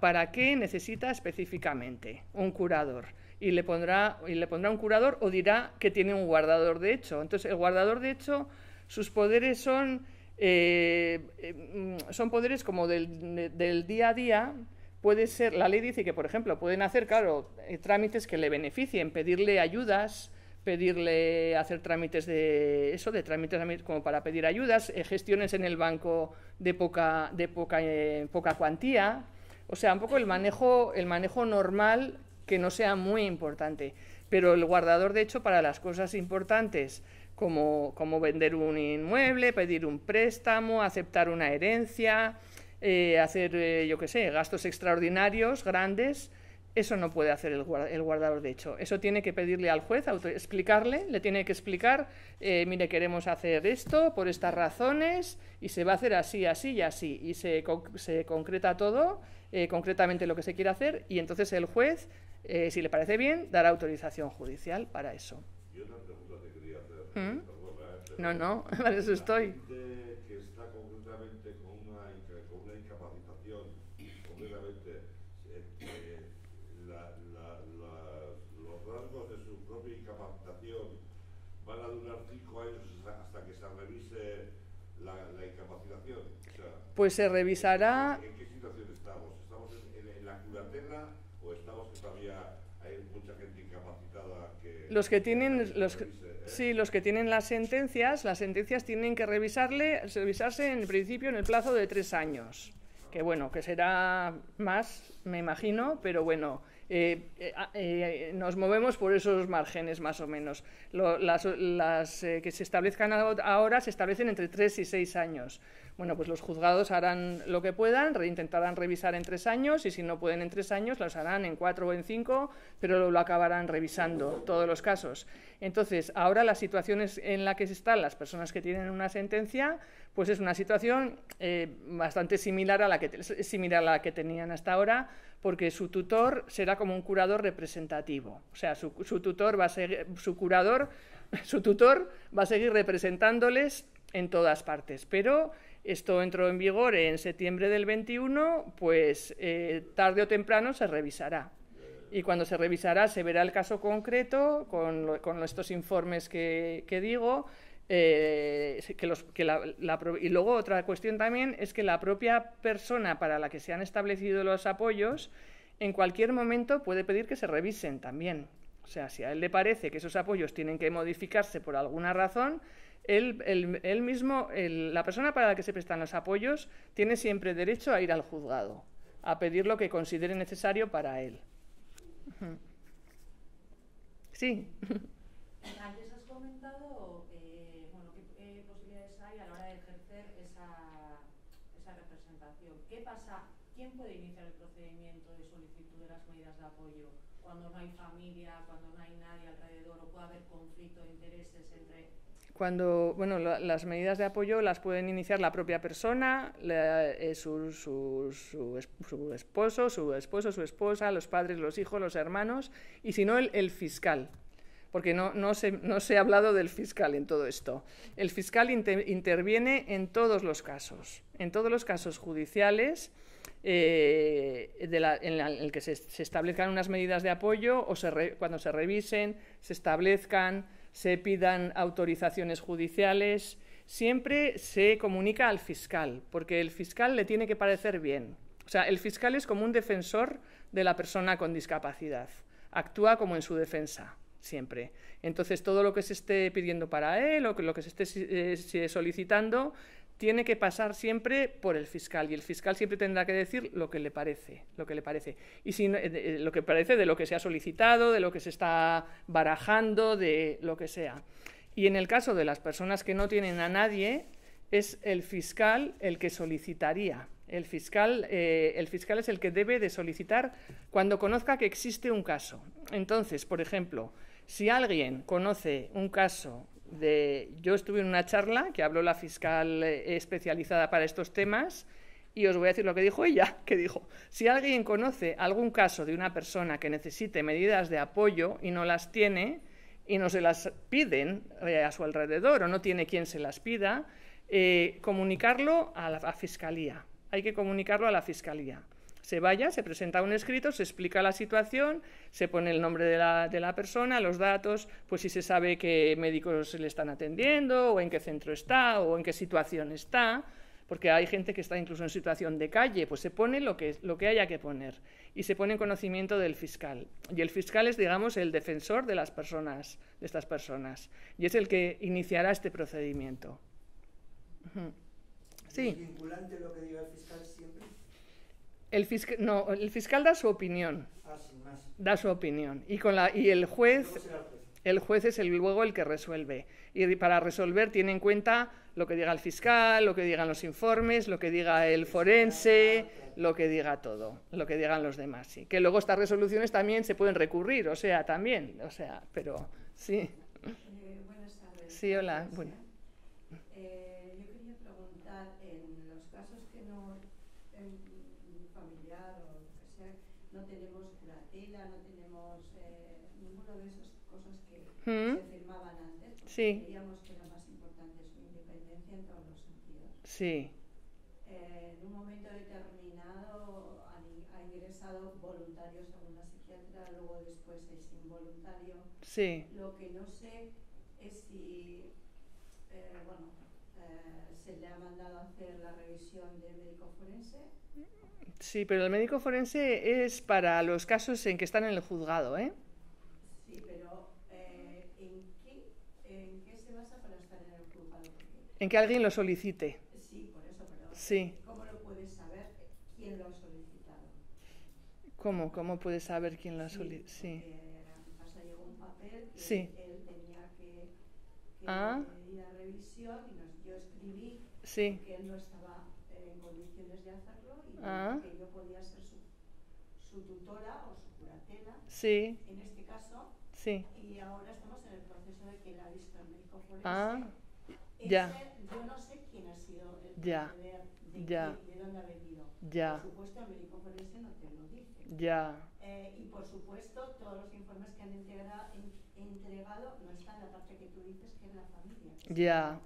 para qué necesita específicamente un curador. Y le pondrá un curador o dirá que tiene un guardador de hecho. Entonces, el guardador de hecho, sus poderes son poderes como del día a día. Puede ser, la ley dice que, por ejemplo, pueden hacer, claro, trámites que le beneficien, pedirle ayudas, hacer trámites trámites como para pedir ayudas, gestiones en el banco de poca cuantía, o sea, un poco el manejo normal que no sea muy importante, pero el guardador de hecho para las cosas importantes como vender un inmueble, pedir un préstamo, aceptar una herencia, hacer, yo qué sé, gastos extraordinarios, grandes, eso no puede hacer el guardador de hecho. Eso tiene que pedirle al juez, le tiene que explicar, mire, queremos hacer esto por estas razones y se va a hacer así, así y así. Y se concreta todo, concretamente lo que se quiere hacer, y entonces el juez, si le parece bien, dará autorización judicial para eso. Y otra pregunta te quería hacer. No, para eso estoy. Que está concretamente con una incapacitación, concretamente los rasgos de su propia incapacitación van a durar 5 años hasta que se revise la incapacitación. O sea, pues se revisará. ¿En qué situación estamos? ¿Estamos en la curatela o estamos que todavía hay mucha gente incapacitada que... Los que tienen las sentencias tienen que revisarse en principio en el plazo de 3 años. Que bueno, que será más, me imagino, pero bueno, nos movemos por esos márgenes más o menos. Las que se establezcan ahora se establecen entre 3 y 6 años. Bueno, pues los juzgados harán lo que puedan, intentarán revisar en 3 años, y si no pueden en 3 años, los harán en 4 o en 5, pero lo acabarán revisando todos los casos. Entonces, ahora la situación en la que están las personas que tienen una sentencia, pues es una situación bastante similar a la que tenían hasta ahora, porque su tutor será como un curador representativo. O sea, su tutor va a seguir representándoles en todas partes, pero esto entró en vigor en septiembre del 21, pues tarde o temprano se revisará. Y cuando se revisará se verá el caso concreto con estos informes que digo. Y luego otra cuestión también es que la propia persona para la que se han establecido los apoyos en cualquier momento puede pedir que se revisen también. O sea, si a él le parece que esos apoyos tienen que modificarse por alguna razón, él mismo, la persona para la que se prestan los apoyos, tiene siempre derecho a ir al juzgado, a pedir lo que considere necesario para él. Sí. Antes has comentado bueno, qué posibilidades hay a la hora de ejercer esa representación. ¿Qué pasa? ¿Quién puede iniciar el procedimiento de solicitud de las medidas de apoyo cuando no hay familia, cuando no hay nadie alrededor o puede haber conflicto de intereses entre... Cuando, bueno, las medidas de apoyo las pueden iniciar la propia persona, su esposo, su esposa, los padres, los hijos, los hermanos, y si no, el fiscal. Porque no se ha hablado del fiscal en todo esto. El fiscal interviene en todos los casos judiciales en el que se establezcan unas medidas de apoyo o cuando se revisen, se establezcan, se pidan autorizaciones judiciales, siempre se comunica al fiscal, porque el fiscal le tiene que parecer bien. O sea, el fiscal es como un defensor de la persona con discapacidad, actúa como en su defensa, siempre. Entonces, todo lo que se esté pidiendo para él o lo que se esté solicitando tiene que pasar siempre por el fiscal, y el fiscal siempre tendrá que decir lo que le parece. Y si lo que parece de lo que se ha solicitado, de lo que se está barajando, de lo que sea. Y en el caso de las personas que no tienen a nadie, es el fiscal el que solicitaría. El fiscal es el que debe de solicitar cuando conozca que existe un caso. Entonces, por ejemplo, si alguien conoce un caso yo estuve en una charla que habló la fiscal especializada para estos temas, y os voy a decir lo que dijo ella, que dijo: si alguien conoce algún caso de una persona que necesite medidas de apoyo y no las tiene, y no se las piden a su alrededor, o no tiene quien se las pida, comunicarlo a la fiscalía. Hay que comunicarlo a la fiscalía. Se presenta un escrito, se explica la situación, se pone el nombre de la persona, los datos, pues si se sabe qué médicos le están atendiendo, o en qué centro está, o en qué situación está, porque hay gente que está incluso en situación de calle, pues se pone lo que haya que poner, y se pone en conocimiento del fiscal. Y el fiscal es, digamos, el defensor de estas personas, y es el que iniciará este procedimiento. Sí. ¿Es vinculante lo que diga el fiscal siempre? El fiscal da su opinión. Sin más. Da su opinión. Y el juez es luego el que resuelve. Y para resolver tiene en cuenta lo que diga el fiscal, lo que digan los informes, lo que diga el forense, lo que diga todo, lo que digan los demás. Sí. Que luego estas resoluciones también se pueden recurrir, pero sí. Buenas tardes. Sí, hola. Bueno. Yo quería preguntar, en los casos que no... familiar o lo que sea, no tenemos curatela, no tenemos ninguna de esas cosas que se firmaban antes, porque sí. Creíamos que era más importante su independencia en todos los sentidos. Sí. En un momento determinado ha ingresado voluntarios a una psiquiatra, luego después es involuntario. Sí. Lo que no sé es si se le ha mandado a hacer la revisión del médico forense. Sí, pero el médico forense es para los casos en que están en el juzgado, ¿eh? Sí, pero ¿en qué se basa para estar en el juzgado? En que alguien lo solicite. Sí, por eso, pero sí. ¿Cómo lo puedes saber quién lo ha solicitado? ¿Cómo puedes saber quién lo ha solicitado? Sí. Pasa, llegó un papel que sí. Él tenía que ir a revisión y yo escribí sí. que él no estaba en condiciones de hacerlo y que yo podía ser su tutora o su curatela, sí. en este caso, sí. Y ahora estamos en el proceso de que la ha visto el médico forense. Yo no sé quién ha sido el proceder, de dónde ha venido. Por supuesto, el médico forense no te lo dice. Y por supuesto, todos los informes que han entregado no están en la parte que tú dices que es la familia.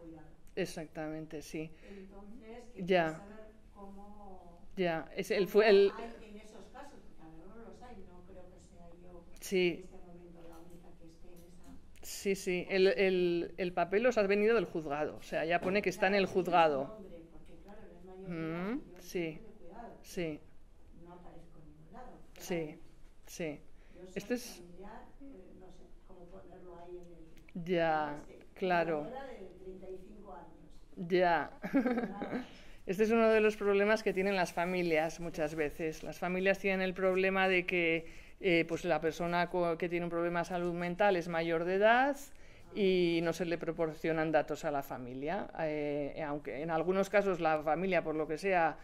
Exactamente, sí. Entonces, quería saber cómo... es en esos casos, porque a lo mejor los hay, no creo que sea yo en este momento la única que esté en esa... Sí, el papel los ha venido del juzgado, o sea, ya pone que está en el juzgado. Porque claro, es mayor sí, sí. No aparezco en ningún lado. Sí. Yo Esto es... familiar, no sé cómo ponerlo ahí en el... claro. De 35 años. Este es uno de los problemas que tienen las familias muchas veces. Las familias tienen el problema de que pues la persona que tiene un problema de salud mental es mayor de edad y no se le proporcionan datos a la familia. Aunque en algunos casos la familia, por lo que sea,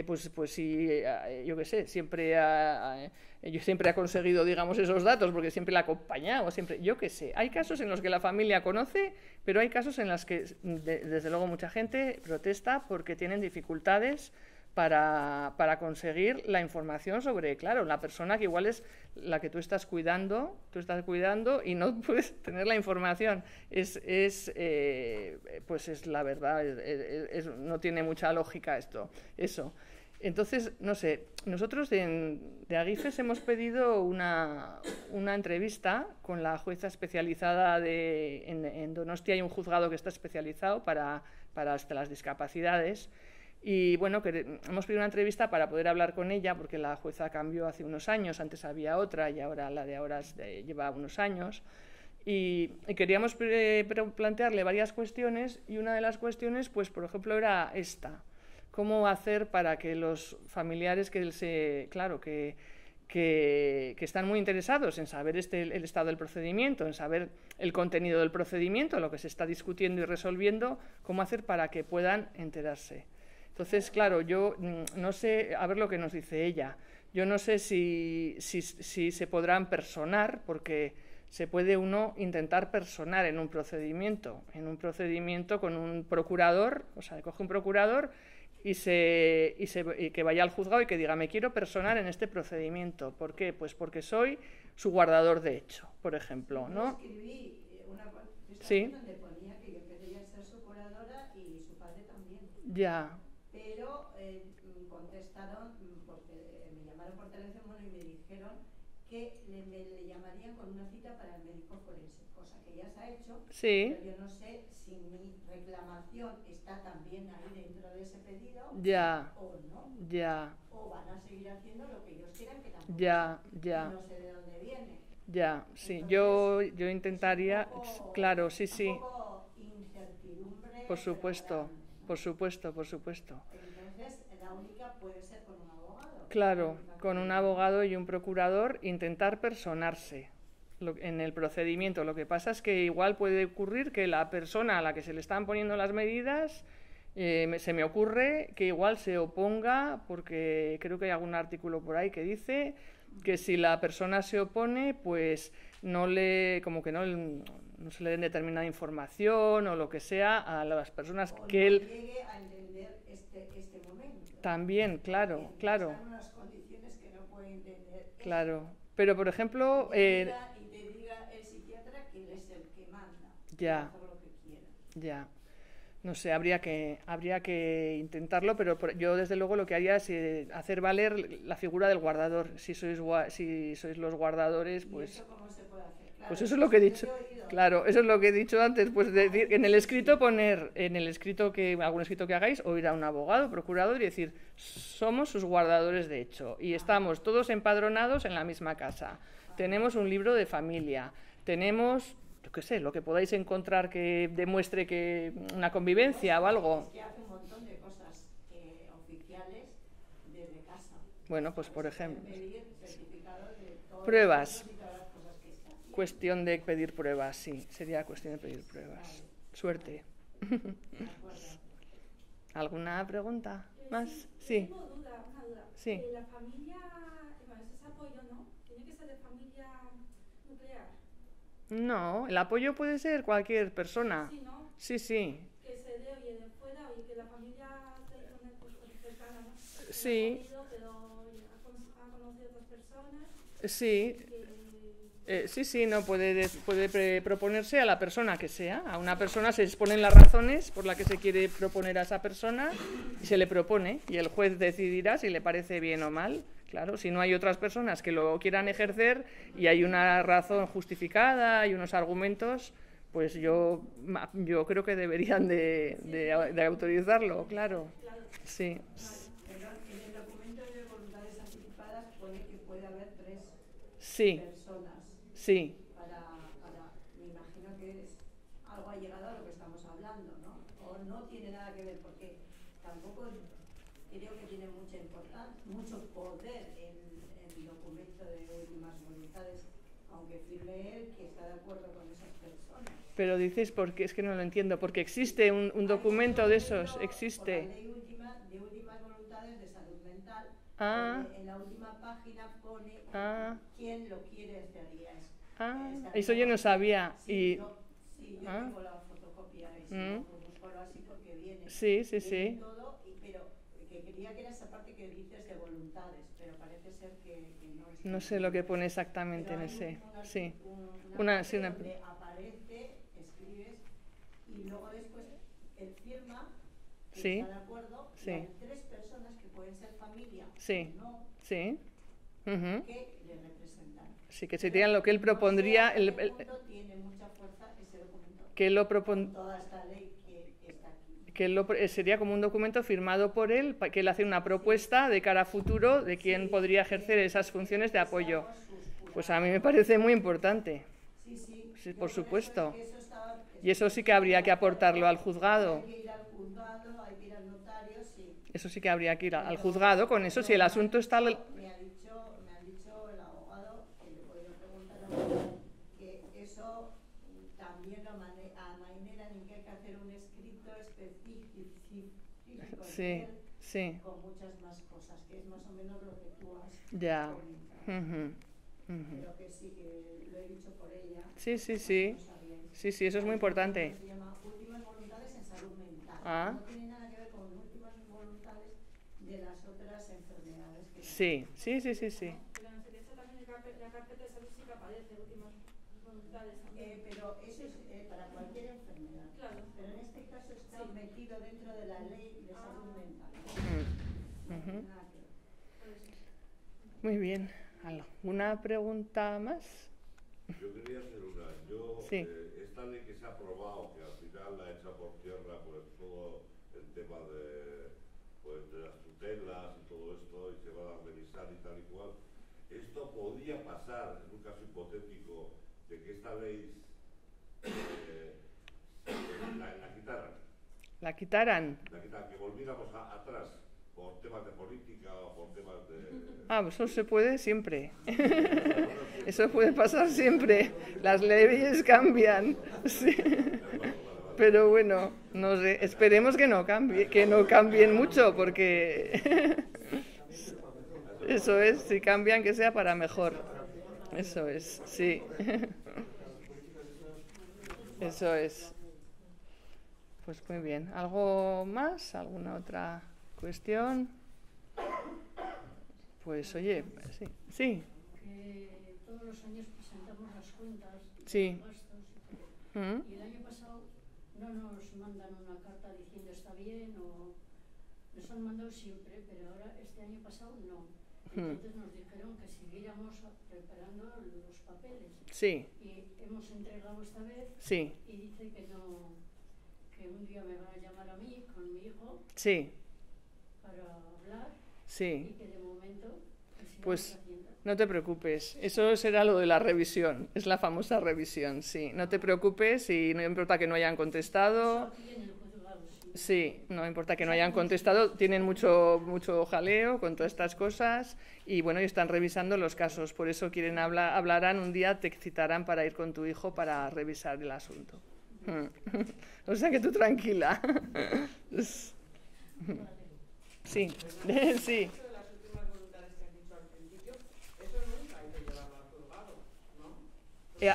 pues sí, yo qué sé, yo siempre ha conseguido, digamos, esos datos porque siempre la ha acompañado, siempre, yo qué sé. Hay casos en los que la familia conoce, pero hay casos en los que, desde luego, mucha gente protesta porque tienen dificultades para conseguir la información sobre, claro, la persona que igual es la que tú estás cuidando y no puedes tener la información. Pues es la verdad, no tiene mucha lógica eso. Entonces, no sé, nosotros de Agifes hemos pedido una entrevista con la jueza especializada en Donostia. Hay un juzgado que está especializado para las discapacidades. Y bueno, hemos pedido una entrevista para poder hablar con ella, porque la jueza cambió hace unos años, antes había otra y ahora la de ahora lleva unos años. Y queríamos plantearle varias cuestiones, y una de las cuestiones, pues por ejemplo, era esta: cómo hacer para que los familiares que están muy interesados en saber el estado del procedimiento, en saber el contenido del procedimiento, lo que se está discutiendo y resolviendo, cómo hacer para que puedan enterarse. Entonces, claro, yo no sé, a ver lo que nos dice ella. Yo no sé si se podrán personar, porque se puede uno intentar personar en un procedimiento con un procurador, o sea, coge un procurador y que vaya al juzgado y que diga: me quiero personar en este procedimiento. ¿Por qué? Pues porque soy su guardador de hecho, por ejemplo, ¿no? Yo escribí una Sí. donde ponía que yo quería ser su curadora y su padre también. Ya. Pero contestaron, porque me llamaron por teléfono y me dijeron que le llamarían con una cita para el médico forense, cosa que ya se ha hecho. Sí. Pero yo no sé si mi reclamación está también ahí dentro de ese pedido. Ya. O no. Ya. O van a seguir haciendo lo que ellos quieran, que tampoco Ya. no sé de dónde viene. Ya, sí. Entonces, yo intentaría, claro, sí. Un poco incertidumbre. Por supuesto. Entonces, la única puede ser con un abogado. Claro, con un abogado y un procurador, intentar personarse en el procedimiento. Lo que pasa es que igual puede ocurrir que la persona a la que se le están poniendo las medidas, se me ocurre que igual se oponga, porque creo que hay algún artículo por ahí que dice que si la persona se opone, pues no se le den determinada información o lo que sea a las personas o que no él llegue a entender este momento. también, claro. Está en unas condiciones que no puede entender. Claro, pero por ejemplo, Y te diga el psiquiatra que él es el que manda. Ya. Hacer lo que quiera. Ya. No sé, habría que intentarlo, pero yo desde luego lo que haría es hacer valer la figura del guardador. Si sois los guardadores, pues... ¿Y eso cómo se puede hacer? Claro, pues eso es lo que he dicho. Claro, eso es lo que he dicho antes. Pues decir, en el escrito algún escrito que hagáis, o ir a un abogado, procurador, y decir: somos sus guardadores de hecho y estamos todos empadronados en la misma casa. Tenemos un libro de familia, tenemos, yo qué sé, lo que podáis encontrar que demuestre que una convivencia o algo. Es que hace un montón de cosas oficiales desde casa. Bueno, pues por ejemplo, Pedir certificados de todos pruebas. y todas las cosas que está haciendo. Cuestión de pedir pruebas, sí, sería cuestión de pedir pruebas. Suerte. De acuerdo. ¿Alguna pregunta más? Sí. Tengo una duda. Sí. La familia, bueno, ese apoyo, ¿no? Tiene que ser de familia nuclear. No, el apoyo puede ser cualquier persona. Sí, ¿no? Sí, sí. Que se dé, oye, de fuera, oye, que la familia cercana, ¿no? Sí. Que pero ha conocido a otras personas. Sí. Sí, no puede proponerse a la persona que sea. A una persona se exponen las razones por las que se quiere proponer a esa persona y se le propone, y el juez decidirá si le parece bien o mal. Claro, si no hay otras personas que lo quieran ejercer y hay una razón justificada y unos argumentos, pues yo creo que deberían de autorizarlo, claro. Sí. Perdón, en el documento de voluntades anticipadas pone que puede haber 3 Sí. personas. Sí. Me imagino que es algo allegado a lo que estamos hablando, ¿no? O no tiene nada que ver, porque tampoco creo que tiene mucha importancia, mucho poder el documento de últimas voluntades, aunque firme él que está de acuerdo con esas personas. Pero dices, porque es que no lo entiendo, porque existe un documento de esos, existe. Por la ley de últimas voluntades de salud mental, en la última página pone quién lo quiere estaría. Eso yo no sabía. Sí, yo tengo la fotocopia y si no, pues búscalo así porque viene. Sí. Todo, pero que quería que era esa parte que dices de voluntades, pero parece ser que no es. No sé lo que pone exactamente en ese. Una donde aparece, escribes y luego después él firma que está de acuerdo y hay 3 personas que pueden ser familia o no, que le representan. Sí, que sería lo que él propondría. Ese documento tiene mucha fuerza, ese documento. Que él lo propone. Toda esta ley que está aquí. Que sería como un documento firmado por él, que él hace una propuesta de cara a futuro de quién podría ejercer esas funciones de apoyo. Pues a mí me parece muy importante. Sí, por supuesto. Y eso sí que habría que aportarlo al juzgado. Hay que ir al juzgado, hay que ir al notario, sí. Eso sí que habría que ir al juzgado con eso, si el asunto está. Me ha dicho el abogado, que le he podido preguntar a abogado, que eso también a manera en que hay que hacer un escrito específico con muchas más cosas, que es más o menos lo que tú has comentado. Pero que sí, que lo he dicho por ella. Sí, eso es muy importante. Se llama últimas voluntades en salud mental. No tiene nada que ver con últimas voluntades de las otras enfermedades. Sí. Pero en esta también la carpeta de salud sí que aparece últimas voluntades también. Pero eso es para cualquier enfermedad. Claro. Pero en este caso está metido dentro de la ley de salud mental. Nada que ver. Muy bien. ¿Alguna pregunta más? Yo quería hacer una. Esta ley que se ha aprobado, que al final la echa por tierra, pues todo el tema de las tutelas y todo esto, y se va a revisar y tal y cual. Esto podría pasar, en un caso hipotético, de que esta ley la quitaran. ¿La quitaran? Que volviéramos atrás por temas de política o por temas de... Eso se puede siempre. Eso puede pasar siempre. Las leyes cambian. Sí. Pero bueno, no sé, esperemos que no cambien mucho, porque eso es, si cambian que sea para mejor. Eso es, sí. Eso es. Pues muy bien. ¿Algo más? ¿Alguna otra cuestión? Pues oye, sí. Que todos los años presentamos las cuentas, sí. Los gastos y todo. Y el año pasado no nos mandan una carta diciendo está bien o nos han mandado siempre, pero ahora este año pasado no. Entonces nos dijeron que siguiéramos preparando los papeles. Sí. Y hemos entregado esta vez. Sí. Y dice que no, que un día me van a llamar a mí con mi hijo. Sí. Para hablar. Sí. Y que de momento pues no te preocupes, eso será lo de la revisión, es la famosa revisión, sí. No te preocupes y no importa que no hayan contestado. Sí, no importa que no hayan contestado, tienen mucho jaleo con todas estas cosas y bueno, y están revisando los casos, por eso quieren hablarán un día, te citarán para ir con tu hijo para revisar el asunto. O sea que tú tranquila. Sí, sí.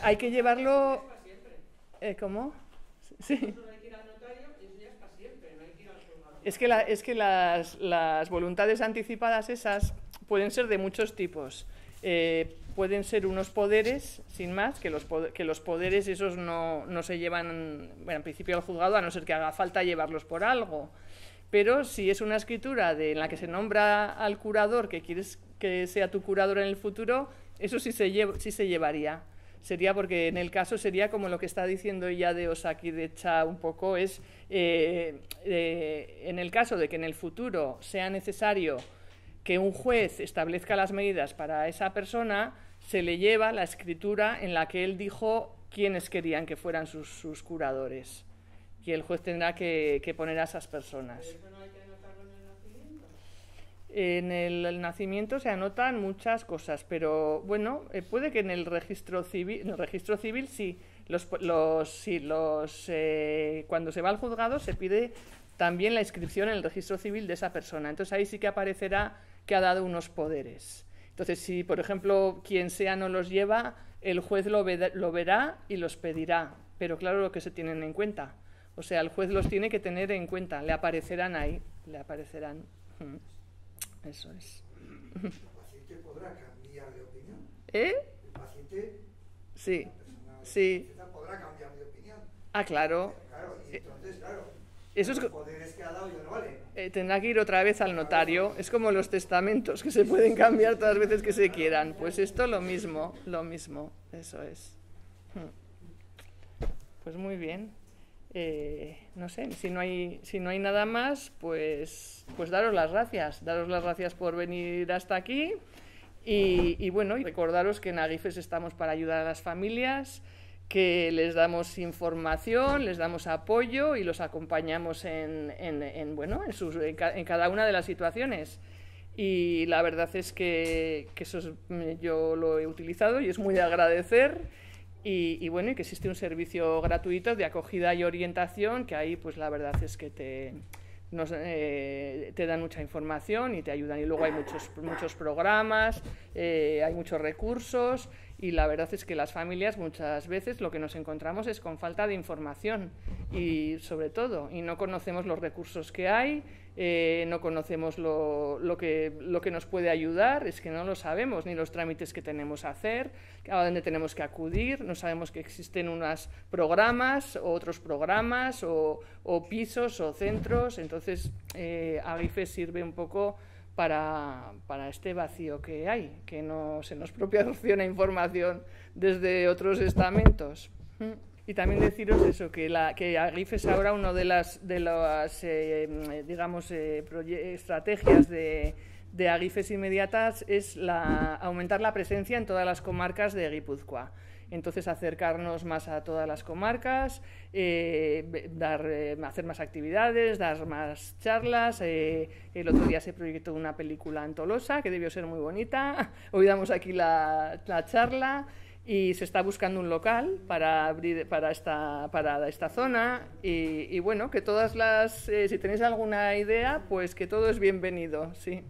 Hay que llevarlo... ¿Cómo? Sí. Es que las voluntades anticipadas esas pueden ser de muchos tipos. Pueden ser unos poderes, sin más, que los poderes esos no se llevan, bueno, en principio al juzgado, a no ser que haga falta llevarlos por algo. Pero si es una escritura en la que se nombra al curador, que quieres que sea tu curador en el futuro, eso sí se llevaría. Sería porque en el caso sería como lo que está diciendo ella de Osakidecha un poco, es en el caso de que en el futuro sea necesario que un juez establezca las medidas para esa persona, se le lleva la escritura en la que él dijo quiénes querían que fueran sus curadores. Y el juez tendrá que poner a esas personas. ¿Pero eso no hay que anotarlo en el nacimiento? En el nacimiento se anotan muchas cosas, pero bueno, puede que en el registro civil sí, cuando se va al juzgado se pide también la inscripción en el registro civil de esa persona. Entonces ahí sí que aparecerá que ha dado unos poderes. Entonces, si por ejemplo quien sea no los lleva, el juez lo verá y los pedirá. Pero claro, lo que se tienen en cuenta. O sea, el juez los tiene que tener en cuenta. Le aparecerán ahí. Le aparecerán. Eso es. ¿El paciente podrá cambiar de opinión? ¿Eh? El paciente, sí. la persona sí. podrá cambiar de opinión. Ah, claro. Claro, y entonces, claro, eso los poderes que ha dado ya no valen. Tendrá que ir otra vez al notario. Es como los testamentos, que se pueden cambiar todas las veces que se quieran. Pues esto lo mismo. Eso es. Pues muy bien. No sé, si no hay nada más, pues daros las gracias por venir hasta aquí y bueno, y recordaros que en Agifes estamos para ayudar a las familias, que les damos información, les damos apoyo y los acompañamos en cada una de las situaciones. Y la verdad es que yo lo he utilizado y es muy de agradecer. Y bueno, y que existe un servicio gratuito de acogida y orientación, que ahí pues la verdad es que te dan mucha información y te ayudan. Y luego hay muchos programas, hay muchos recursos, y la verdad es que las familias muchas veces lo que nos encontramos es con falta de información y sobre todo, y no conocemos los recursos que hay, no conocemos lo que nos puede ayudar, es que no lo sabemos, ni los trámites que tenemos que hacer, a dónde tenemos que acudir, no sabemos que existen unos programas o otros programas o pisos o centros. Entonces Agifes sirve un poco para este vacío que hay, que no se nos proporciona información desde otros estamentos. Y también deciros eso, que Agifes ahora una de las estrategias de Agifes inmediatas es aumentar la presencia en todas las comarcas de Guipúzcoa. Entonces, acercarnos más a todas las comarcas, hacer más actividades, dar más charlas. El otro día se proyectó una película en Tolosa, que debió ser muy bonita. Hoy damos aquí la charla y se está buscando un local para abrir para esta zona. Y bueno, que si tenéis alguna idea, pues que todo es bienvenido, sí.